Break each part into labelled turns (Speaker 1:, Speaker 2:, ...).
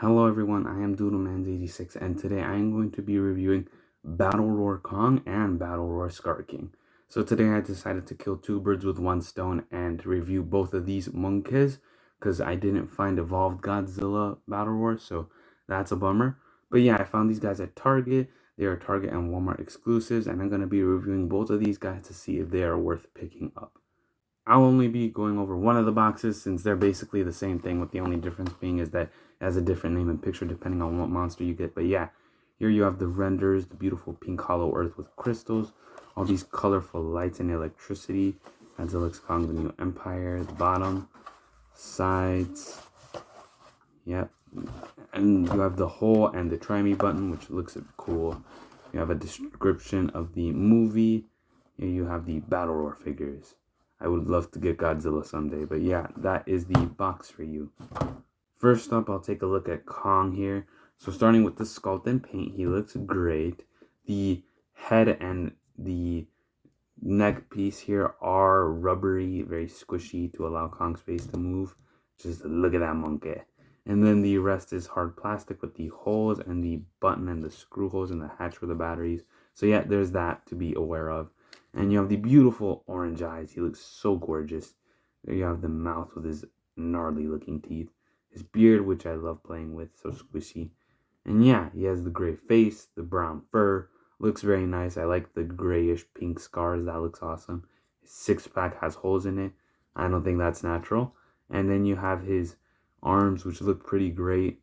Speaker 1: Hello everyone, I am Doodlemans86 and today I am going to be reviewing Battle Roar Kong and Battle Roar Scar King. So today I decided to kill two birds with one stone and review both of these monkeys because I didn't find Evolved Godzilla Battle Roar, so that's a bummer. But yeah, I found these guys at Target. They are Target and Walmart exclusives, and I'm going to be reviewing both of these guys to see if they are worth picking up. I'll only be going over one of the boxes since they're basically the same thing, with the only difference being is that it has a different name and picture depending on what monster you get. But yeah, here you have the renders, the beautiful pink hollow earth with crystals, all these colorful lights and electricity, Godzilla X Kong, the new empire, the bottom, sides, yep. And you have the hole and the try me button, which looks cool. You have a description of the movie. Here you have the Battle Roar figures. I would love to get Godzilla someday, but yeah, that is the box for you. First up, I'll take a look at Kong here. So starting with the sculpt and paint, he looks great. The head and the neck piece here are rubbery, very squishy to allow Kong's face to move. Just look at that monkey. And then the rest is hard plastic with the holes and the button and the screw holes and the hatch for the batteries. So yeah, there's that to be aware of. And you have the beautiful orange eyes. He looks so gorgeous. There you have the mouth with his gnarly looking teeth. His beard, which I love playing with, so squishy. And yeah, he has the gray face, the brown fur. Looks very nice. I like the grayish pink scars. That looks awesome. His six-pack has holes in it. I don't think that's natural. And then you have his arms, which look pretty great.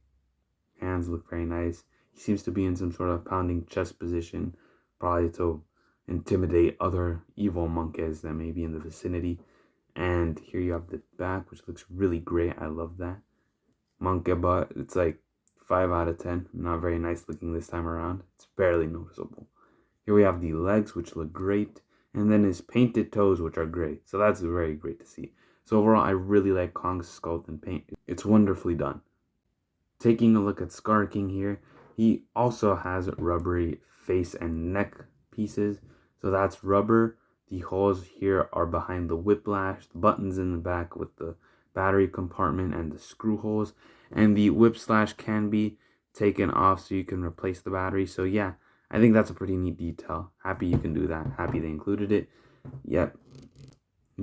Speaker 1: Hands look very nice. He seems to be in some sort of pounding chest position, probably to intimidate other evil monkeys that may be in the vicinity. And here you have the back, which looks really great. I love that. Monkey butt, it's like 5 out of 10. Not very nice looking this time around. It's barely noticeable. Here we have the legs, which look great. And then his painted toes, which are great. So that's very great to see. So overall, I really like Kong's sculpt and paint. It's wonderfully done. Taking a look at Scar King here, he also has rubbery face and neck pieces. So that's rubber. The holes here are behind the whiplash, the buttons in the back with the battery compartment and the screw holes. And the whip slash can be taken off so you can replace the battery. So yeah, I think that's a pretty neat detail. Happy you can do that. Happy they included it. Yep.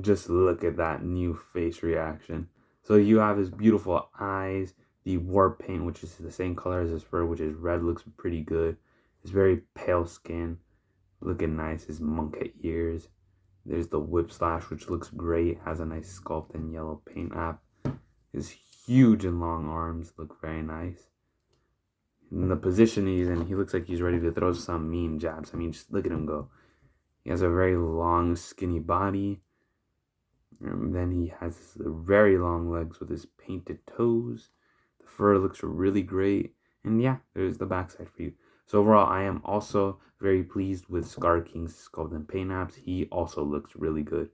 Speaker 1: Just look at that new face reaction. So you have his beautiful eyes, the warp paint, which is the same color as his fur, which is red, looks pretty good. His very pale skin, looking nice. His monkey ears. There's the whip slash, which looks great. Has a nice sculpt and yellow paint app. His huge and long arms look very nice. In the position he's in, he looks like he's ready to throw some mean jabs. I mean, just look at him go. He has a very long, skinny body. And then he has very long legs with his painted toes. The fur looks really great. And yeah, there's the backside for you. So overall, I am also very pleased with Scar King's sculpt and paint apps. He also looks really good.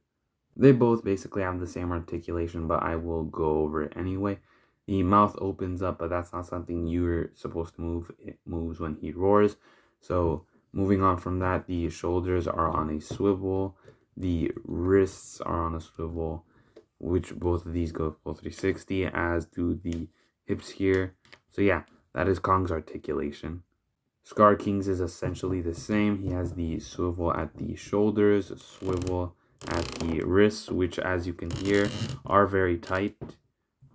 Speaker 1: They both basically have the same articulation, but I will go over it anyway. The mouth opens up, but that's not something you're supposed to move. It moves when he roars. So moving on from that, the shoulders are on a swivel. The wrists are on a swivel, which both of these go full 360, as do the hips here. So yeah, that is Kong's articulation. Scar King's is essentially the same. He has the swivel at the shoulders, swivel at the wrists, which, as you can hear, are very tight.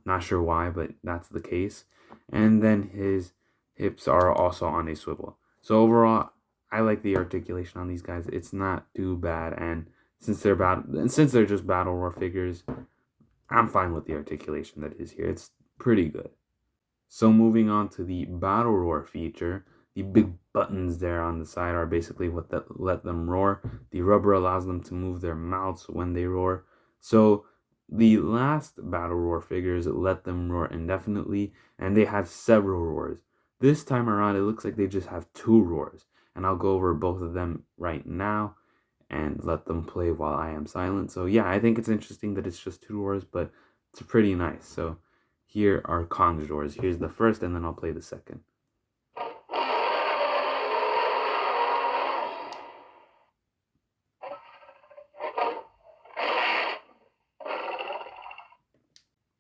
Speaker 1: Not sure why, but that's the case. And then his hips are also on a swivel. So overall, I like the articulation on these guys. It's not too bad, and since they're just Battle Roar figures, I'm fine with the articulation that is here. It's pretty good. So moving on to the Battle Roar feature, the big buttons there on the side are basically what let them roar. The rubber allows them to move their mouths when they roar. So the last Battle Roar figures let them roar indefinitely, and they have several roars. This time around, it looks like they just have two roars, and I'll go over both of them right now and let them play while I am silent. So yeah, I think it's interesting that it's just two roars, but it's pretty nice. So here are Kong's roars. Here's the first, and then I'll play the second.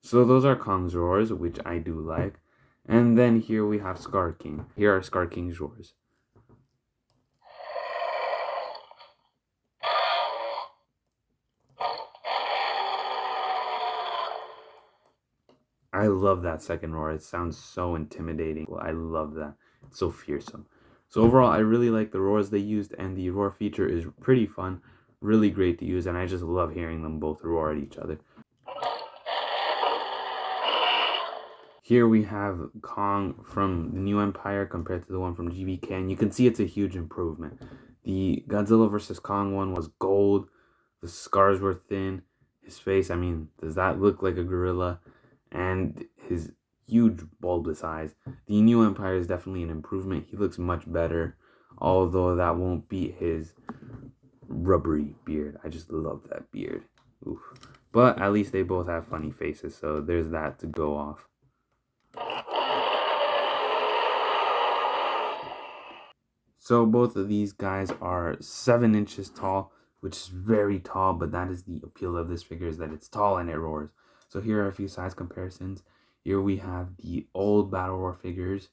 Speaker 1: So those are Kong's roars, which I do like. And then here we have Scar King. Here are Scar King's roars. I love that second roar. It sounds so intimidating. I love that. It's so fearsome. So overall, I really like the roars they used, and the roar feature is pretty fun, really great to use, and I just love hearing them both roar at each other. Here we have Kong from the New Empire compared to the one from GBK, and you can see it's a huge improvement. The Godzilla vs. Kong one was gold, the scars were thin, his face, I mean, does that look like a gorilla? And his huge bulbous eyes. The New Empire is definitely an improvement. He looks much better, although that won't beat his rubbery beard. I just love that beard. Oof. But at least they both have funny faces, so there's that to go off. So both of these guys are 7 inches tall, which is very tall, but that is the appeal of this figure, is that it's tall and it roars. So here are a few size comparisons. Here we have the old Battle Roar figures.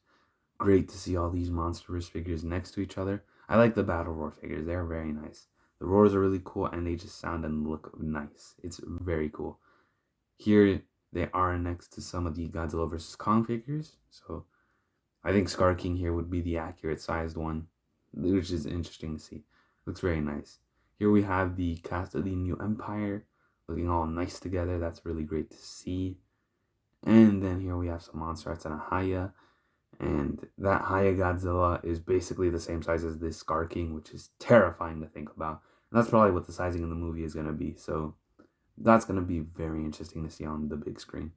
Speaker 1: Great to see all these Monsterverse figures next to each other. I like the Battle Roar figures. They're very nice. The roars are really cool, and they just sound and look nice. It's very cool. Here they are next to some of the Godzilla vs. Kong figures. So I think Scar King here would be the accurate sized one, which is interesting to see. Looks very nice. Here we have the cast of the New Empire looking all nice together. That's really great to see. And then here we have some monster arts and a Haya. And that Haya Godzilla is basically the same size as this Scar King, which is terrifying to think about. And that's probably what the sizing in the movie is going to be. So that's going to be very interesting to see on the big screen.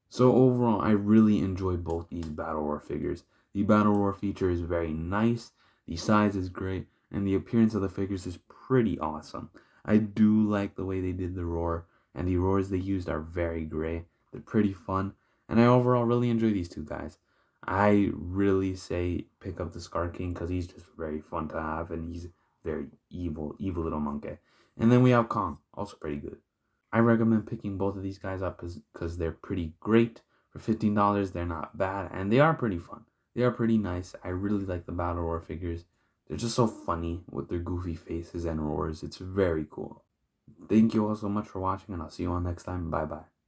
Speaker 1: So overall, I really enjoy both these Battle Roar figures. The Battle Roar feature is very nice, the size is great, and the appearance of the figures is pretty awesome. I do like the way they did the roar, and the roars they used are very great. They're pretty fun, and I overall really enjoy these two guys. I really say pick up the Scar King because he's just very fun to have, and he's very evil little monkey. And then we have Kong, also pretty good. I recommend picking both of these guys up because they're pretty great. For $15, they're not bad, and they are pretty fun. They are pretty nice. I really like the Battle Roar figures. They're just so funny with their goofy faces and roars. It's very cool. Thank you all so much for watching, and I'll see you all next time. Bye-bye.